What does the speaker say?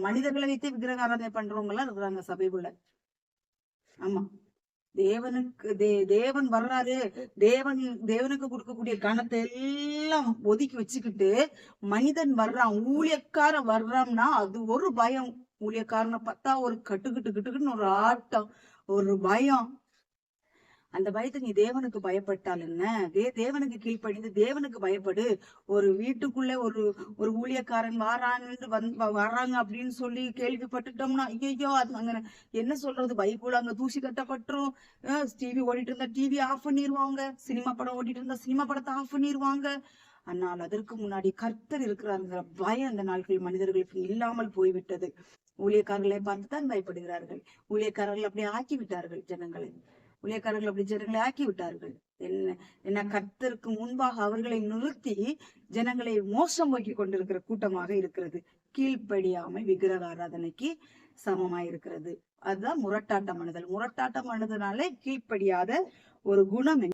மனிதர்களை வைத்து விக்கிரக ஆராதனை பண்றவங்க எல்லாம் இருக்கிறாங்க சபைக்குள்ள. ஆமா, தேவனுக்கு தேவன் வர்றாரு, தேவனுக்கு கொடுக்கக்கூடிய கணத்தை எல்லாம் ஒதுக்கி வச்சுக்கிட்டு மனிதன் வர்றான், ஊழியக்காரன் வர்றான்னா அது ஒரு பயம். ஊழியக்காரனை பார்த்தா ஒரு கட்டுக்கிட்டுன்னு ஒரு ஆட்டம், ஒரு பயம். அந்த பயத்தை நீ தேவனுக்கு பயப்பட்டால் என்ன? தேவனுக்கு கீழ்ப்படிந்து தேவனுக்கு பயப்படு. ஒரு வீட்டுக்குள்ள ஒரு ஒரு ஊழியக்காரன் வர்றாங்க அப்படின்னு சொல்லி கேள்விப்பட்டுட்டோம்னா ஐயோ அது அங்க என்ன சொல்றது, பைபிள் அங்க தூசி கட்டப்பட்டுரும். டிவி ஓடிட்டு இருந்தா டிவி ஆஃப் பண்ணிடுவாங்க, சினிமா படம் ஓடிட்டு இருந்தா சினிமா படத்தை ஆஃப் பண்ணிடுவாங்க. ஆனால் அதற்கு முன்னாடி கர்த்தர் இருக்கிறாங்கிற பயம் அந்த நாட்களில் மனிதர்களுக்கு இல்லாமல் போய்விட்டது. ஊழியக்காரர்களை பார்த்துதான் பயப்படுகிறார்கள். ஊழியக்காரர்கள் அப்படி ஆக்கி விட்டார்கள் ஜனங்களை. ஊழியக்காரர்கள் அப்படி ஜனங்களை ஆக்கி விட்டார்கள். என்ன கர்த்தருக்கு முன்பாக அவர்களை நிறுத்தி ஜனங்களை மோசம் போக்கி கொண்டிருக்கிற கூட்டமாக இருக்கிறது. கீழ்ப்படியாமை விக்கிரக ஆராதனைக்கு சமமாய் இருக்கிறது. அதுதான் முரட்டாட்ட மனிதல். முரட்டாட்ட மனிதனாலே கீழ்ப்படியாத ஒரு குணம்